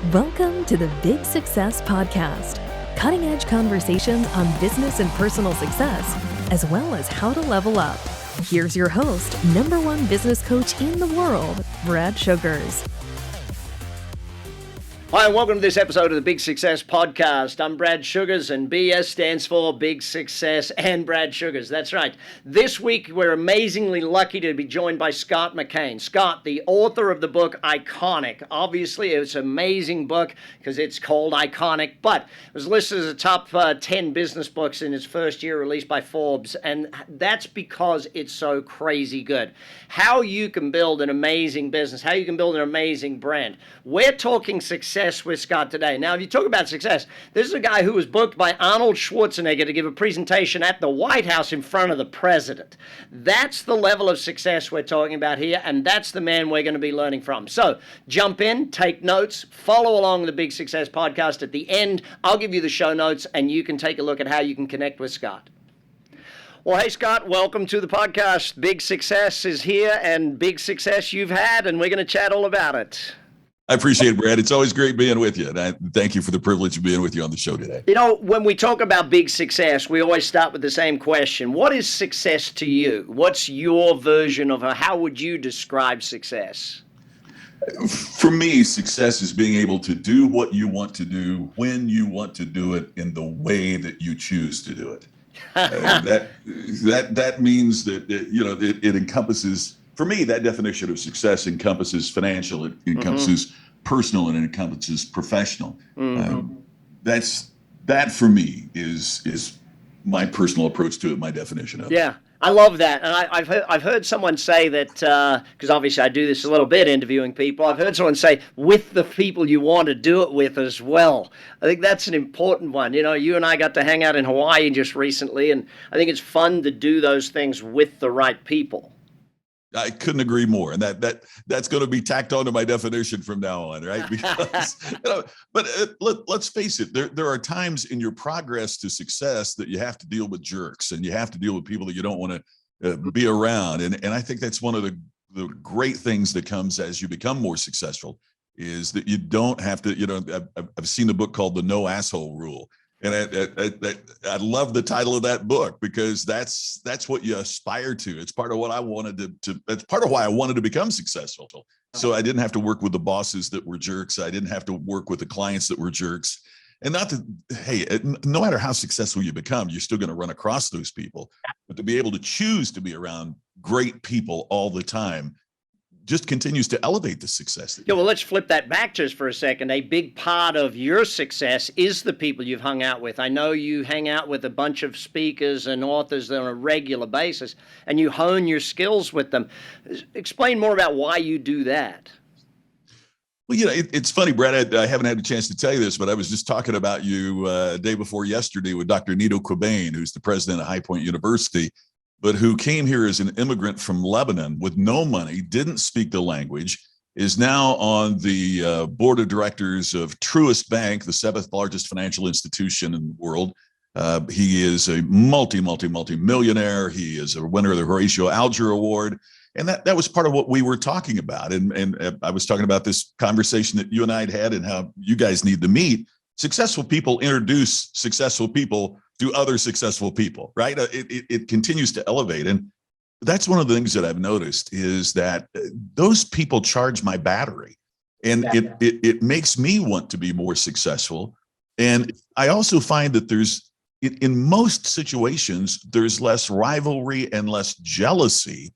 Welcome to the Big Success Podcast, cutting-edge conversations on business and personal success, as well as how to level up. Here's your host, #1 business coach in the world, Brad Sugars. Hi, and welcome to this episode of the Big Success Podcast. I'm Brad Sugars, and BS stands for Big Success and Brad Sugars. That's right. This week, we're amazingly lucky to be joined by Scott McKain. Scott, the author of the book Iconic. Obviously, it's an amazing book because it's called Iconic, but it was listed as a top 10 business books in its first year, released by Forbes, and that's because it's so crazy good. How you can build an amazing business, how you can build an amazing brand. We're talking success with Scott today. Now, if you talk about success, this is a guy who was booked by Arnold Schwarzenegger to give a presentation at the White House in front of the president. That's the level of success we're talking about here, and that's the man we're going to be learning from. So jump in, take notes, follow along the Big Success Podcast. At the end, I'll give you the show notes, and you can take a look at how you can connect with Scott. Well, hey, Scott, welcome to the podcast. Big Success is here, and big success you've had, and we're going to chat all about it. I appreciate it, Brad. It's always great being with you. And I thank you for the privilege of being with you on the show today. You know, when we talk about big success, we always start with the same question. What is success to you? What's your version of how would you describe success? For me, success is being able to do what you want to do when you want to do it in the way that you choose to do it. That means that it encompasses. For me, that definition of success encompasses financial, it encompasses personal, and it encompasses professional. That for me is my personal approach to it, my definition of it. Yeah, I love that. And I've heard someone say that, because obviously I do this a little bit interviewing people, I've heard someone say, with the people you want to do it with as well. I think that's an important one. You know, you and I got to hang out in Hawaii just recently, and I think it's fun to do those things with the right people. I couldn't agree more, and that's going to be tacked onto my definition from now on, right? Because, let's face it, there are times in your progress to success that you have to deal with jerks, and you have to deal with people that you don't want to be around, and I think that's one of the great things that comes as you become more successful is that you don't have to. I've seen a book called The No Asshole Rule. And I love the title of that book because that's what you aspire to. It's part of what I wanted to. That's part of why I wanted to become successful. So I didn't have to work with the bosses that were jerks. I didn't have to work with the clients that were jerks. And not to, hey, no matter how successful you become, you're still going to run across those people. But to be able to choose to be around great people all the time just continues to elevate the success. Yeah, well, let's flip that back just for a second. A big part of your success is the people you've hung out with. I know you hang out with a bunch of speakers and authors on a regular basis, and you hone your skills with them. Explain more about why you do that. Well, it's funny, Brad, I haven't had a chance to tell you this, but I was just talking about you day before yesterday with Dr. Nido Qubein, who's the president of High Point University, but who came here as an immigrant from Lebanon with no money, didn't speak the language, is now on the board of directors of Truist Bank, the 7th largest financial institution in the world. He is a multi-millionaire. He is a winner of the Horatio Alger Award. And that was part of what we were talking about. And I was talking about this conversation that you and I had and how you guys need to meet. Successful people introduce successful people to other successful people, right? It continues to elevate. And that's one of the things that I've noticed is that those people charge my battery, and it makes me want to be more successful. And I also find that in most situations, there's less rivalry and less jealousy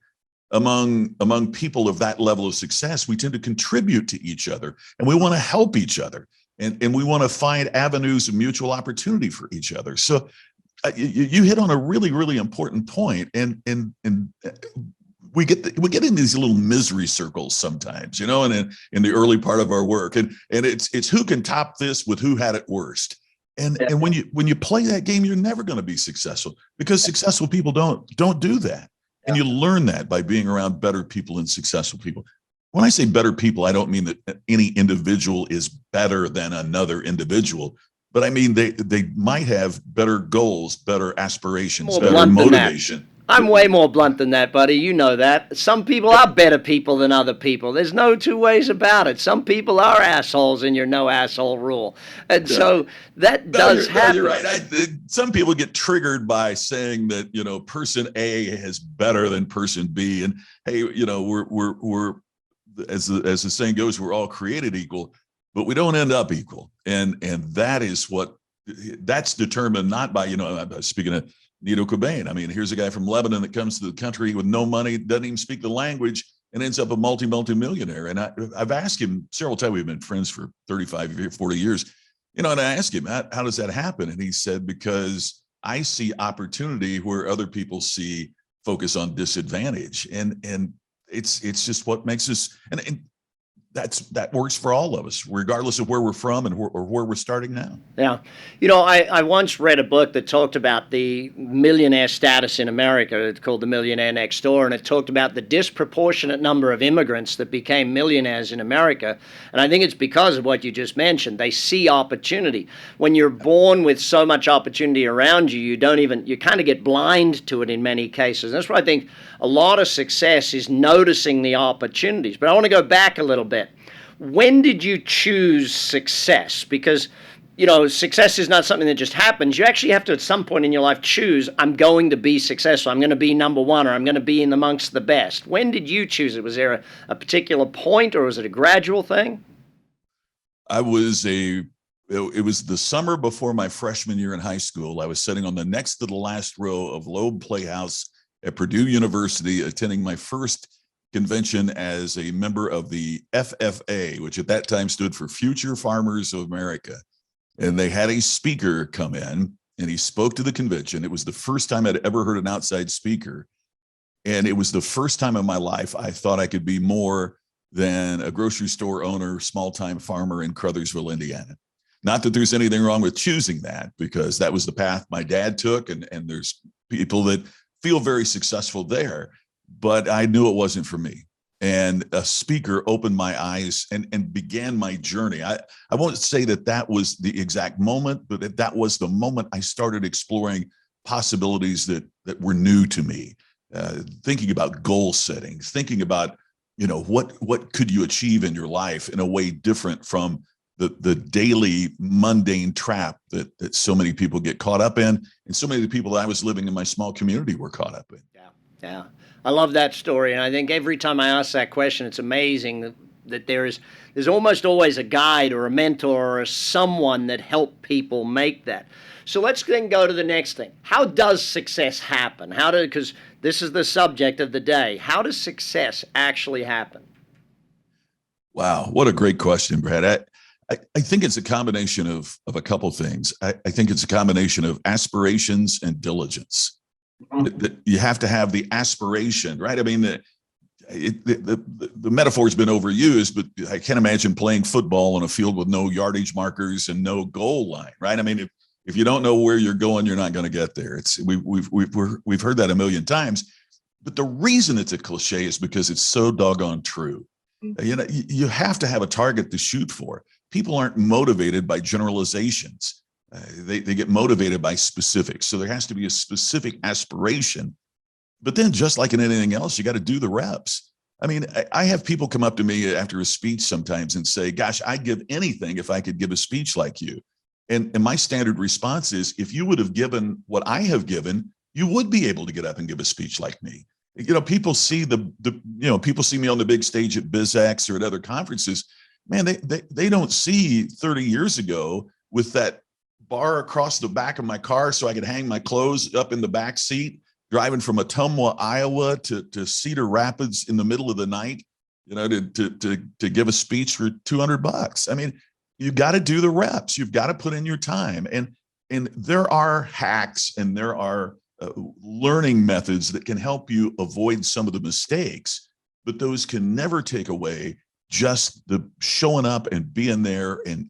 among people of that level of success. We tend to contribute to each other, and we want to help each other. And we want to find avenues of mutual opportunity for each other. So you hit on a really, really important point. And we get in these little misery circles sometimes, and in the early part of our work. And it's who can top this with who had it worst. And when you play that game, you're never going to be successful because successful people don't do that. And you learn that by being around better people and successful people. When I say better people, I don't mean that any individual is better than another individual, but I mean they might have better goals, better aspirations, better motivation. I'm way more blunt than that, buddy. You know that. Some people are better people than other people. There's no two ways about it. Some people are assholes in your no asshole rule. And so that does happen. You're right. Some people get triggered by saying that, person A is better than person B. And hey, we're as the saying goes, we're all created equal, but we don't end up equal. And that's determined not by, speaking of Nito Cobain. I mean, here's a guy from Lebanon that comes to the country with no money, doesn't even speak the language, and ends up a multi-millionaire. And I've asked him several times, we've been friends for 35, 40 years, and I asked him, how does that happen? And he said, because I see opportunity where other people see focus on disadvantage. And it's just what makes us, and that works for all of us, regardless of where we're from and where we're starting now. Yeah. I once read a book that talked about the millionaire status in America. It's called The Millionaire Next Door, and it talked about the disproportionate number of immigrants that became millionaires in America. And I think it's because of what you just mentioned. They see opportunity. When you're born with so much opportunity around you, you kind of get blind to it in many cases. And that's why I think a lot of success is noticing the opportunities. But I want to go back a little bit. When did you choose success? Because, success is not something that just happens. You actually have to, at some point in your life, choose, I'm going to be successful. I'm going to be number one, or I'm going to be in amongst the best. When did you choose it? Was there a particular point, or was it a gradual thing? It was the summer before my freshman year in high school. I was sitting on the next to the last row of Loeb Playhouse at Purdue University, attending my first convention as a member of the FFA, which at that time stood for Future Farmers of America. And they had a speaker come in, and he spoke to the convention. It was the first time I'd ever heard an outside speaker. And it was the first time in my life I thought I could be more than a grocery store owner, small-time farmer in Crothersville, Indiana. Not that there's anything wrong with choosing that, because that was the path my dad took, and there's people that feel very successful there. But I knew it wasn't for me. And a speaker opened my eyes and began my journey. I won't say that was the exact moment, but that was the moment I started exploring possibilities that were new to me. Thinking about goal setting, thinking about, what could you achieve in your life in a way different from the daily mundane trap that so many people get caught up in, and so many of the people that I was living in my small community were caught up in. Yeah. I love that story, and I think every time I ask that question, it's amazing that there's almost always a guide or a mentor or someone that helped people make that. So let's then go to the next thing. How does success happen? Because this is the subject of the day. How does success actually happen? Wow, what a great question, Brad. I think it's a combination of a couple things. I think it's a combination of aspirations and diligence. You have to have the aspiration, right? I mean, the metaphor's been overused, but I can't imagine playing football on a field with no yardage markers and no goal line, right? I mean, if you don't know where you're going, you're not going to get there. We've heard that a million times, but the reason it's a cliche is because it's so doggone true. You have to have a target to shoot for. People aren't motivated by generalizations. They get motivated by specifics. So there has to be a specific aspiration. But then, just like in anything else, you got to do the reps. I mean, I have people come up to me after a speech sometimes and say, gosh, I'd give anything if I could give a speech like you. And my standard response is, if you would have given what I have given, you would be able to get up and give a speech like me. People see people see me on the big stage at BizX or at other conferences. Man, they don't see 30 years ago with that bar across the back of my car so I could hang my clothes up in the back seat, driving from Ottumwa, Iowa to Cedar Rapids in the middle of the night, to give a speech for $200. I mean, you got to do the reps. You've got to put in your time. And there are hacks and there are learning methods that can help you avoid some of the mistakes, but those can never take away just the showing up and being there and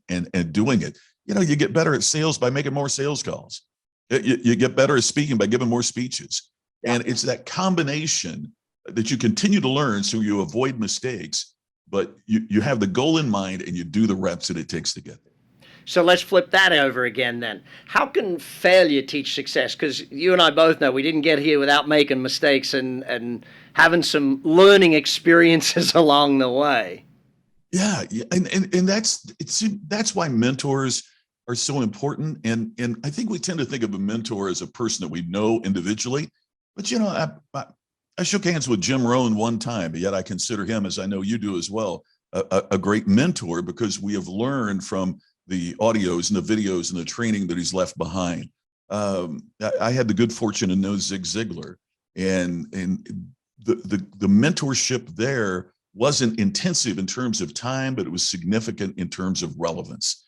doing it. You get better at sales by making more sales calls. You get better at speaking by giving more speeches. Yeah. And it's that combination that you continue to learn so you avoid mistakes, but you have the goal in mind and you do the reps that it takes to get there. So let's flip that over again then. How can failure teach success? Because you and I both know we didn't get here without making mistakes and having some learning experiences along the way. Yeah, yeah. And that's why mentors are so important. And I think we tend to think of a mentor as a person that we know individually. But I shook hands with Jim Rohn one time, but yet I consider him, as I know you do as well, a great mentor, because we have learned from the audios and the videos and the training that he's left behind. I had the good fortune to know Zig Ziglar, and the mentorship there wasn't intensive in terms of time, but it was significant in terms of relevance,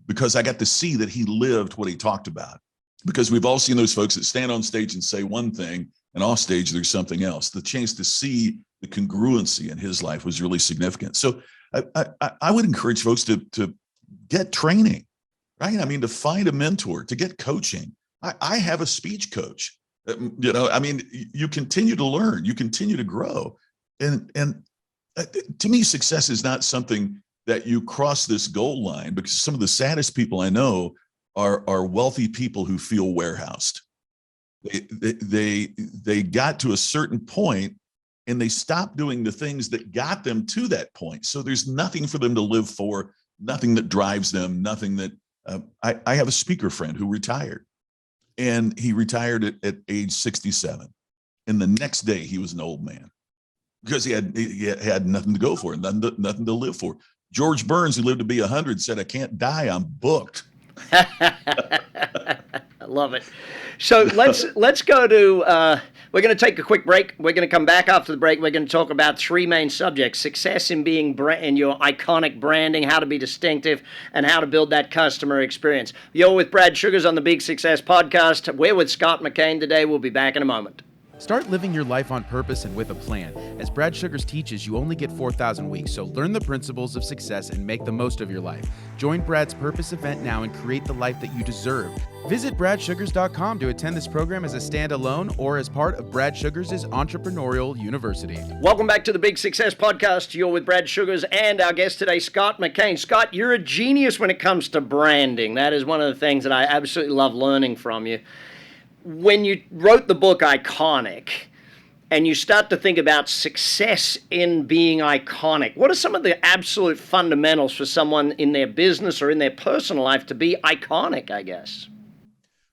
because I got to see that he lived what he talked about. Because we've all seen those folks that stand on stage and say one thing, and off stage there's something else. The chance to see the congruency in his life was really significant. So I would encourage folks to get training, right? I mean, to find a mentor, to get coaching. I have a speech coach. You continue to learn, you continue to grow. And to me, success is not something that you cross this goal line, because some of the saddest people I know are wealthy people who feel warehoused. They got to a certain point and they stopped doing the things that got them to that point. So there's nothing for them to live for, nothing that drives them, nothing that I have a speaker friend who retired, and he retired at age 67. And the next day he was an old man, because he had nothing to go for, nothing to live for. George Burns, who lived to be 100, said, "I can't die, I'm booked." I love it. So let's go to, we're going to take a quick break. We're going to come back after the break. We're going to talk about three main subjects: success in being in your iconic branding, how to be distinctive, and how to build that customer experience. You're with Brad Sugars on the Big Success Podcast. We're with Scott McKain today. We'll be back in a moment. Start living your life on purpose and with a plan. As Brad Sugars teaches, you only get 4,000 weeks, so learn the principles of success and make the most of your life. Join Brad's Purpose event now and create the life that you deserve. Visit bradsugars.com to attend this program as a standalone or as part of Brad Sugars' Entrepreneurial University. Welcome back to the Big Success Podcast. You're with Brad Sugars and our guest today, Scott McKain. Scott, you're a genius when it comes to branding. That is one of the things that I absolutely love learning from you. When you wrote the book Iconic, and you start to think about success in being iconic, what are some of the absolute fundamentals for someone in their business or in their personal life to be iconic, I guess?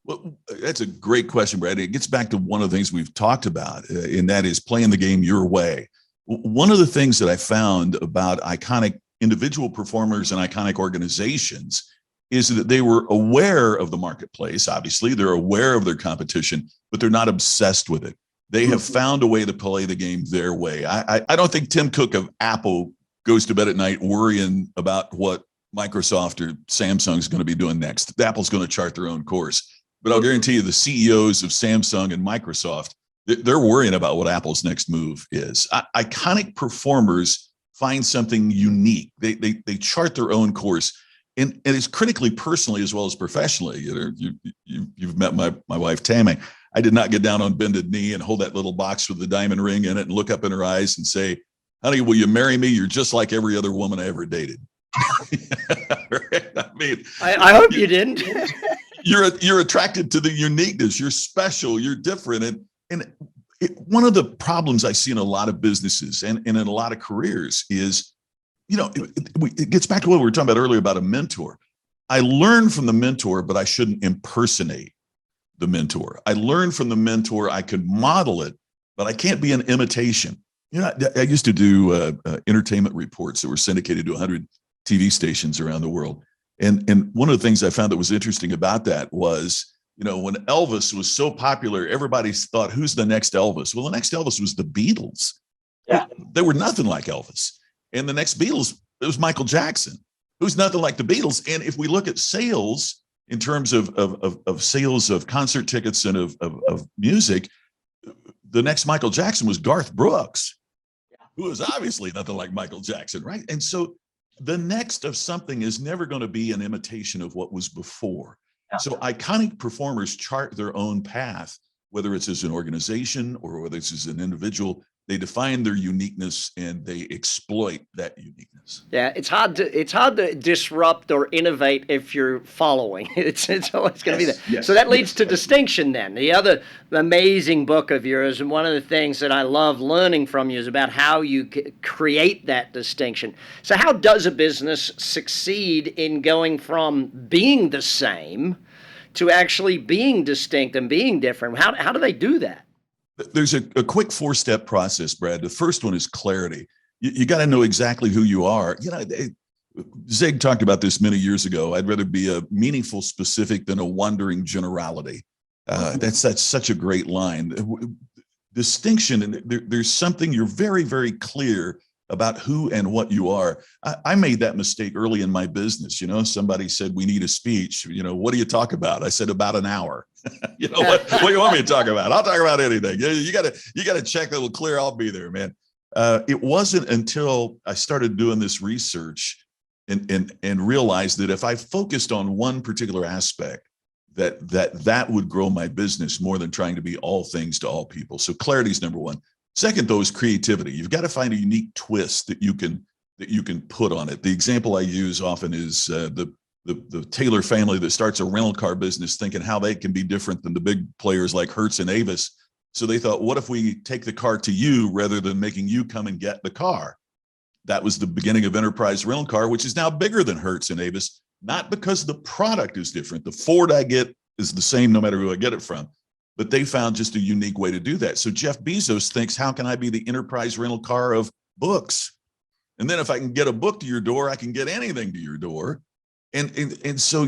Well, that's a great question, Brad. It gets back to one of the things we've talked about, and that is playing the game your way. One of the things that I found about iconic individual performers and iconic organizations is that they were aware of the marketplace. Obviously, they're aware of their competition, but they're not obsessed with it. They have found a way to play the game their way. I don't think Tim Cook of Apple goes to bed at night worrying about what Microsoft or Samsung is going to be doing next. Apple's going to chart their own course. But I'll guarantee you the CEOs of Samsung and Microsoft, they're worrying about what Apple's next move is. Iconic performers find something unique. They chart their own course. And it's critically personally as well as professionally. You've met my wife, Tammy. I did not get down on bended knee and hold that little box with the diamond ring in it and look up in her eyes and say, "Honey, will you marry me? You're just like every other woman I ever dated." I mean, I hope you didn't. You're attracted to the uniqueness. You're special. You're different. And one of the problems I see in a lot of businesses and in a lot of careers is, it gets back to what we were talking about earlier about a mentor. I learn from the mentor, but I shouldn't impersonate the mentor. I learn from the mentor. I could model it, but I can't be an imitation. I used to do entertainment reports that were syndicated to 100 TV stations around the world. And one of the things I found that was interesting about that was, when Elvis was so popular, everybody thought, who's the next Elvis? Well, the next Elvis was the Beatles. Yeah. They were nothing like Elvis. And the next Beatles, it was Michael Jackson, who's nothing like the Beatles. And if we look at sales in terms of sales of concert tickets and of music, the next Michael Jackson was Garth Brooks, who was obviously nothing like Michael Jackson, right? And so the next of something is never going to be an imitation of what was before. Yeah. So iconic performers chart their own path, whether it's as an organization or whether it's as an individual. They define their uniqueness and they exploit that uniqueness. Yeah, it's hard to disrupt or innovate if you're following. It's always going to be there. Yes, so that leads yes. to distinction then. The other amazing book of yours, and one of the things that I love learning from you is about how you create that distinction. So how does a business succeed in going from being the same to actually being distinct and being different? How do they do that? There's a quick 4-step process, Brad. The first one is clarity. You got to know exactly who you are. Zig talked about this many years ago. I'd rather be a meaningful specific than a wandering generality. That's such a great line. Distinction, and there's something you're very, very clear about who and what you are. I made that mistake early in my business. Somebody said, we need a speech. What do you talk about? I said, about an hour. What do you want me to talk about? I'll talk about anything. You got to check that it'll clear. I'll be there, man. It wasn't until I started doing this research and realized that if I focused on one particular aspect, that would grow my business more than trying to be all things to all people. So clarity is number one. Second, though, is creativity. You've got to find a unique twist that you can put on it. The example I use often is the Taylor family that starts a rental car business, thinking how they can be different than the big players like Hertz and Avis. So they thought, what if we take the car to you rather than making you come and get the car? That was the beginning of Enterprise Rental Car, which is now bigger than Hertz and Avis, not because the product is different. The Ford I get is the same no matter who I get it from. But they found just a unique way to do that. So Jeff Bezos thinks, how can I be the enterprise rental car of books? And then if I can get a book to your door, I can get anything to your door. And so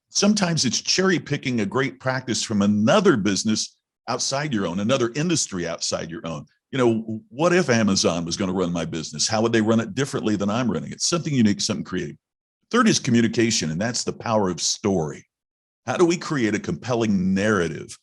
sometimes it's cherry picking a great practice from another business outside your own, another industry outside your own. What if Amazon was going to run my business? How would they run it differently than I'm running it? Something unique, something creative. Third is communication, and that's the power of story. How do we create a compelling narrative?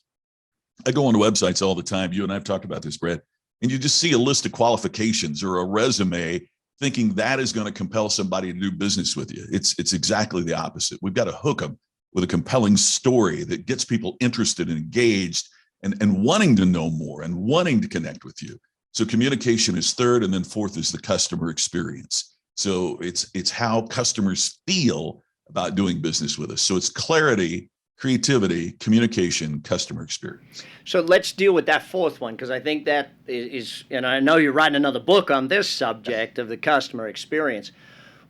I go onto websites all the time. You and I have talked about this, Brad, and you just see a list of qualifications or a resume thinking that is going to compel somebody to do business with you. It's exactly the opposite. We've got to hook them with a compelling story that gets people interested and engaged and wanting to know more and wanting to connect with you. So communication is third, and then fourth is the customer experience. So it's how customers feel about doing business with us. So it's clarity, creativity, communication, customer experience. So let's deal with that fourth one, because I think that is, and I know you're writing another book on this subject of the customer experience.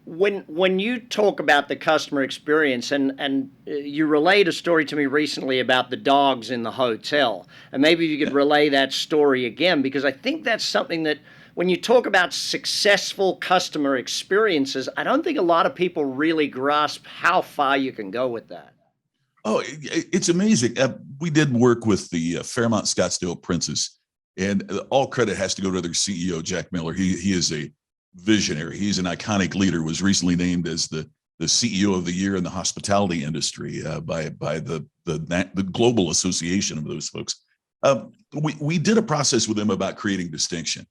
When you talk about the customer experience, and you relayed a story to me recently about the dogs in the hotel, and maybe you could relay that story again, because I think that's something that when you talk about successful customer experiences, I don't think a lot of people really grasp how far you can go with that. Oh, it's amazing. We did work with the Fairmont Scottsdale Princess, and all credit has to go to their CEO, Jack Miller. He is a visionary. He's an iconic leader, was recently named as the CEO of the year in the hospitality industry by the global association of those folks. We did a process with him about creating distinction,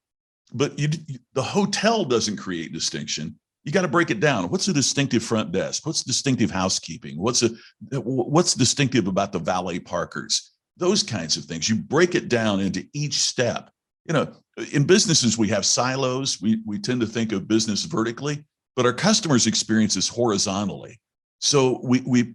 but the hotel doesn't create distinction. You got to break it down. What's a distinctive front desk? What's distinctive housekeeping? What's distinctive about the valet parkers? Those kinds of things. You break it down into each step. In businesses, we have silos. We tend to think of business vertically, but our customers experience this horizontally. So we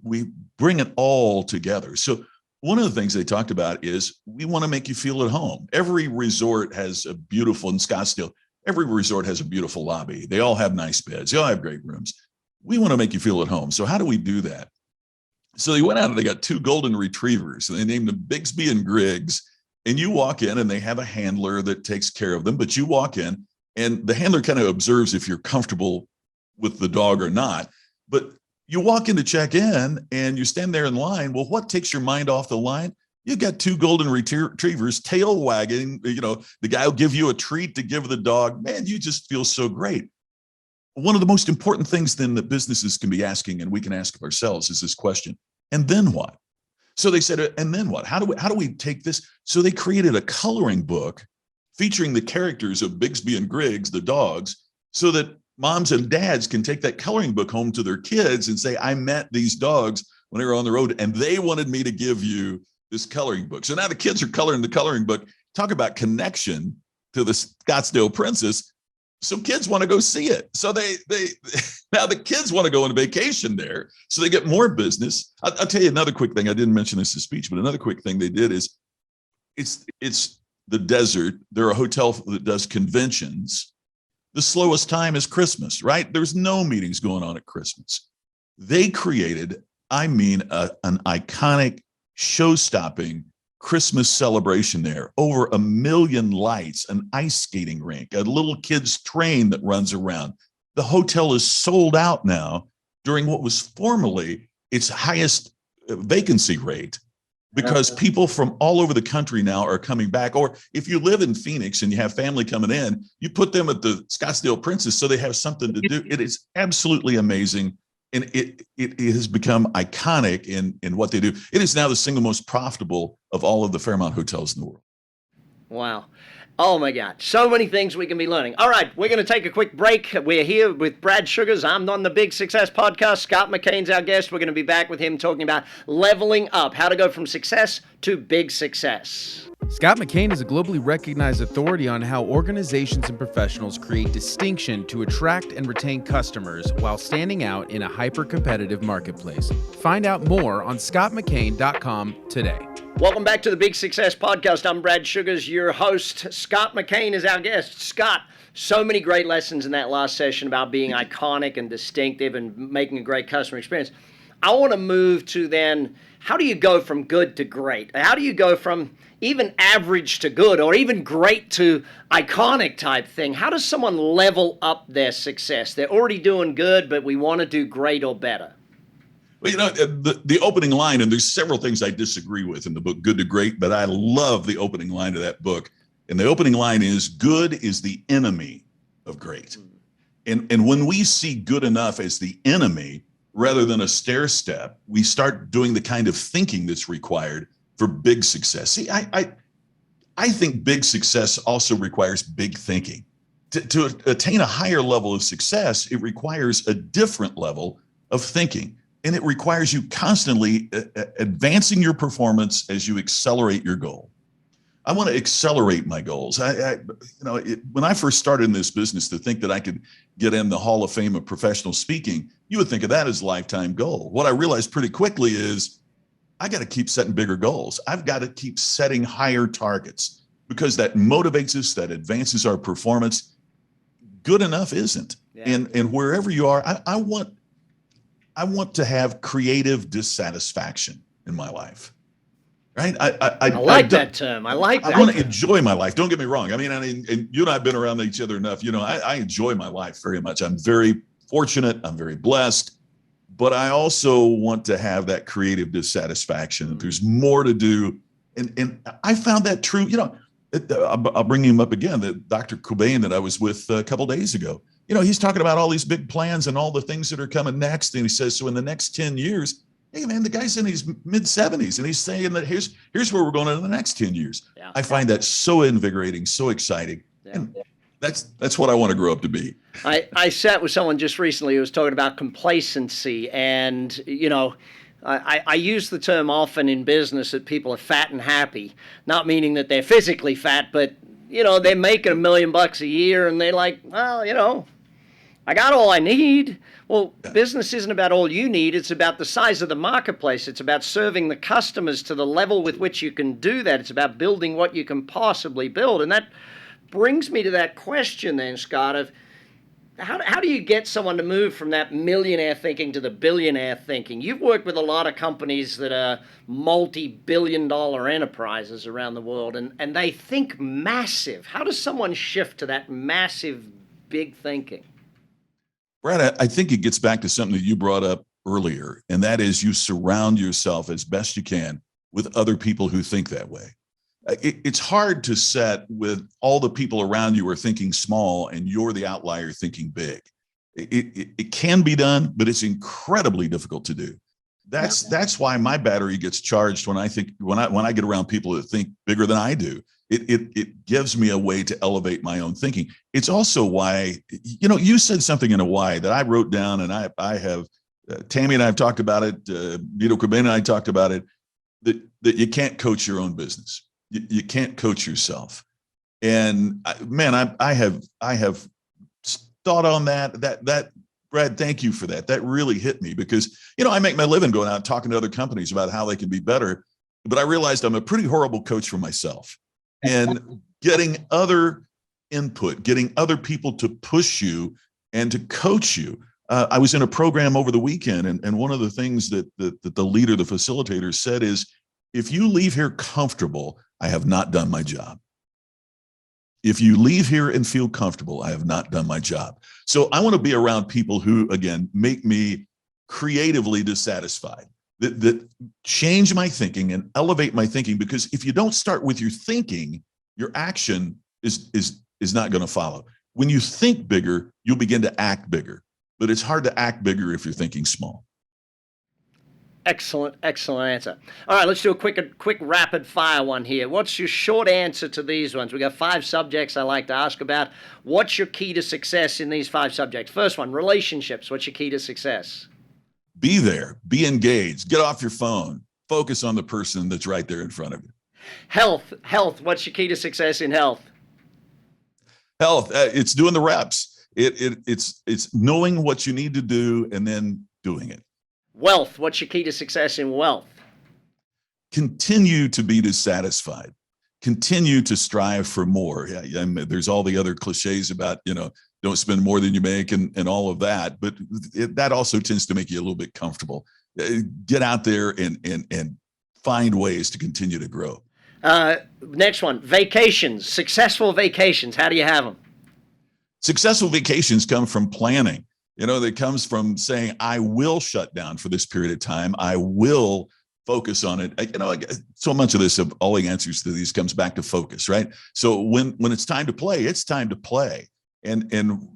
bring it all together. So one of the things they talked about is we want to make you feel at home. Every resort has a beautiful, in Scottsdale, every resort has a beautiful lobby. They all have nice beds. They all have great rooms. We want to make you feel at home. So how do we do that? So they went out and they got 2 golden retrievers, and they named them Bigsby and Griggs. And you walk in and they have a handler that takes care of them, but you walk in and the handler kind of observes if you're comfortable with the dog or not. But you walk in to check in and you stand there in line. Well, what takes your mind off the line? You've got 2 golden retrievers, tail wagging. The guy will give you a treat to give the dog. Man, you just feel so great. One of the most important things then that businesses can be asking, and we can ask of ourselves, is this question: and then what? So they said, and then what? How do we take this? So they created a coloring book featuring the characters of Bigsby and Griggs, the dogs, so that moms and dads can take that coloring book home to their kids and say, I met these dogs when they were on the road, and they wanted me to give you this coloring book. So now the kids are coloring the coloring book. Talk about connection. to the Scottsdale Princess. So kids want to go see it. So they now the kids want to go on vacation there. So they get more business. I'll tell you another quick thing. I didn't mention this in speech, but another quick thing they did is it's the desert. They're a hotel that does conventions. The slowest time is Christmas, right? There's no meetings going on at Christmas. They created, an iconic, show-stopping Christmas celebration there. Over 1 million lights, an ice skating rink, a little kid's train that runs around. The hotel is sold out now during what was formerly its highest vacancy rate, because people from all over the country now are coming back. Or if you live in Phoenix and you have family coming in, you put them at the Scottsdale Princess so they have something to do. It is absolutely amazing. And it has become iconic in what they do. It is now the single most profitable of all of the Fairmont hotels in the world. Wow. Oh my God. So many things we can be learning. All right, we're going to take a quick break. We're here with Brad Sugars. I'm on the Big Success Podcast. Scott McKain's our guest. We're going to be back with him talking about leveling up, how to go from success to big success. Scott McKain is a globally recognized authority on how organizations and professionals create distinction to attract and retain customers while standing out in a hyper-competitive marketplace. Find out more on scottmckain.com today. Welcome back to the Big Success Podcast. I'm Brad Sugars, your host. Scott McKain is our guest. Scott, so many great lessons in that last session about being iconic and distinctive and making a great customer experience. I want to move to then, how do you go from good to great? How do you go from even average to good, or even great to iconic type thing? How does someone level up their success? They're already doing good, but we want to do great or better. Well, the opening line, and there's several things I disagree with in the book, Good to Great, but I love the opening line of that book. And the opening line is, good is the enemy of great. And when we see good enough as the enemy, rather than a stair step, we start doing the kind of thinking that's required for big success. See, I think big success also requires big thinking. To attain a higher level of success, it requires a different level of thinking. And it requires you constantly advancing your performance as you accelerate your goal. I want to accelerate my goals. When I first started in this business, to think that I could get in the Hall of Fame of professional speaking, you would think of that as a lifetime goal. What I realized pretty quickly is I got to keep setting bigger goals. I've got to keep setting higher targets, because that motivates us, that advances our performance. Good enough isn't. Yeah. And wherever you are, I want to have creative dissatisfaction in my life. Right? I like that term. I like that. I want to enjoy my life. Don't get me wrong. I mean, and you and I have been around each other enough. I enjoy my life very much. I'm very fortunate. I'm very blessed. But I also want to have that creative dissatisfaction. There's more to do. And I found that true. I'll bring him up again, that Dr. Cobain that I was with a couple of days ago. He's talking about all these big plans and all the things that are coming next. And he says, so in the next 10 years, hey man, the guy's in his mid-70s and he's saying that here's where we're going in the next 10 years. Yeah. I find that so invigorating, so exciting. Yeah. And that's what I want to grow up to be. I sat with someone just recently who was talking about complacency, and I use the term often in business that people are fat and happy, not meaning that they're physically fat, but they're making $1 million a year and they're like, well, I got all I need. Well, business isn't about all you need. It's about the size of the marketplace. It's about serving the customers to the level with which you can do that. It's about building what you can possibly build. And that brings me to that question then, Scott, of how do you get someone to move from that millionaire thinking to the billionaire thinking? You've worked with a lot of companies that are multi-billion-dollar enterprises around the world, and they think massive. How does someone shift to that massive, big thinking? Brad, I think it gets back to something that you brought up earlier, and that is you surround yourself as best you can with other people who think that way. It's hard to set with all the people around you are thinking small and you're the outlier thinking big. It can be done, but it's incredibly difficult to do. That's why my battery gets charged when I get around people that think bigger than I do. It gives me a way to elevate my own thinking. It's also why, you said something in a why that I wrote down, and I have, Tammy and I have talked about it, Nito Cobain and I talked about it, that you can't coach your own business. You can't coach yourself. And I have thought on that, Brad, thank you for that. That really hit me because, I make my living going out and talking to other companies about how they can be better. But I realized I'm a pretty horrible coach for myself, and getting other input, getting other people to push you and to coach you. I was in a program over the weekend, and one of the things that the leader, the facilitator said is, if you leave here comfortable, I have not done my job. If you leave here and feel comfortable, I have not done my job. So I want to be around people who, again, make me creatively dissatisfied, that change my thinking and elevate my thinking. Because if you don't start with your thinking, your action is not going to follow. When you think bigger, you'll begin to act bigger. But it's hard to act bigger if you're thinking small. Excellent answer. All right, let's do a quick rapid fire one here. What's your short answer to these ones? We got 5 subjects I like to ask about. What's your key to success in these 5 subjects? First one, relationships. What's your key to success? Be there, be engaged, get off your phone, focus on the person that's right there in front of you. Health. What's your key to success in health? Health, it's doing the reps. It's knowing what you need to do and then doing it. Wealth. What's your key to success in wealth? Continue to be dissatisfied. Continue to strive for more. Yeah, there's all the other cliches about, don't spend more than you make and all of that. But that also tends to make you a little bit comfortable. Get out there and find ways to continue to grow. Next one, vacations. Successful vacations. How do you have them? Successful vacations come from planning. That comes from saying, I will shut down for this period of time. I will focus on it. So much of this, all the answers to these comes back to focus, right? So when it's time to play, it's time to play and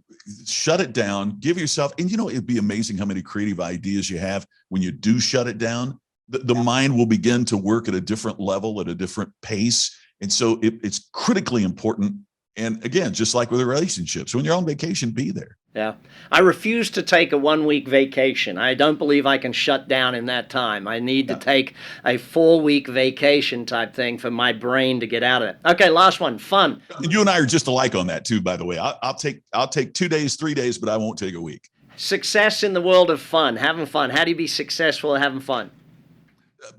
shut it down, give yourself, and it'd be amazing how many creative ideas you have when you do shut it down. The mind will begin to work at a different level, at a different pace. And so it's critically important. And again, just like with the relationships, when you're on vacation, be there. Yeah. I refuse to take a 1-week vacation. I don't believe I can shut down in that time. I need to take a 4-week vacation type thing for my brain to get out of it. Okay, last one, fun. You and I are just alike on that too, by the way. I'll take 2 days, 3 days, but I won't take a week. Success in the world of fun, having fun. How do you be successful at having fun?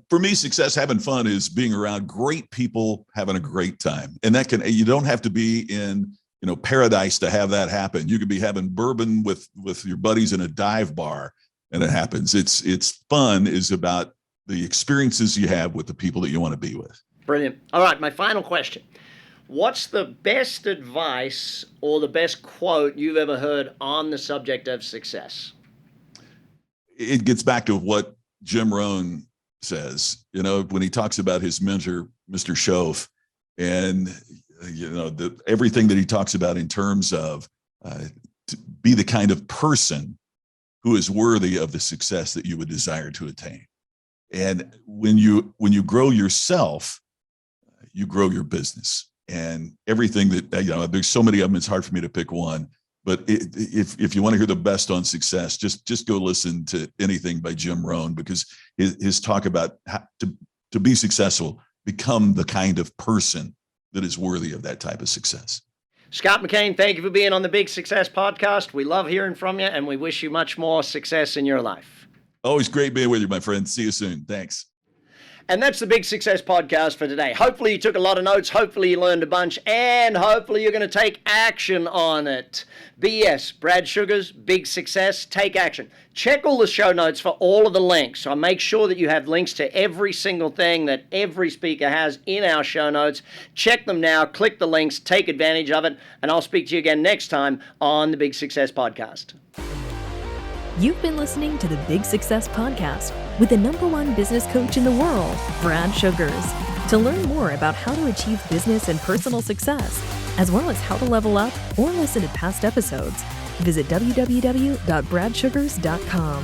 For me, success, having fun is being around great people, having a great time. And you don't have to be in, paradise to have that happen. You could be having bourbon with your buddies in a dive bar and it happens. It's fun is about the experiences you have with the people that you want to be with. Brilliant. All right. My final question. What's the best advice or the best quote you've ever heard on the subject of success? It gets back to what Jim Rohn says, when he talks about his mentor, Mr. Shoaff, and everything that he talks about in terms of to be the kind of person who is worthy of the success that you would desire to attain. And when you grow yourself, you grow your business and everything that, there's so many of them, it's hard for me to pick one. But if you want to hear the best on success, just go listen to anything by Jim Rohn, because his talk about how to be successful, become the kind of person that is worthy of that type of success. Scott McKain, thank you for being on the Big Success Podcast. We love hearing from you, and we wish you much more success in your life. Always great being with you, my friend. See you soon. Thanks. And that's the Big Success Podcast for today. Hopefully you took a lot of notes. Hopefully you learned a bunch. And hopefully you're going to take action on it. BS, Brad Sugars, Big Success, take action. Check all the show notes for all of the links. So make sure that you have links to every single thing that every speaker has in our show notes. Check them now. Click the links. Take advantage of it. And I'll speak to you again next time on the Big Success Podcast. You've been listening to the Big Success Podcast with the #1 business coach in the world, Brad Sugars. To learn more about how to achieve business and personal success, as well as how to level up or listen to past episodes, visit www.bradsugars.com.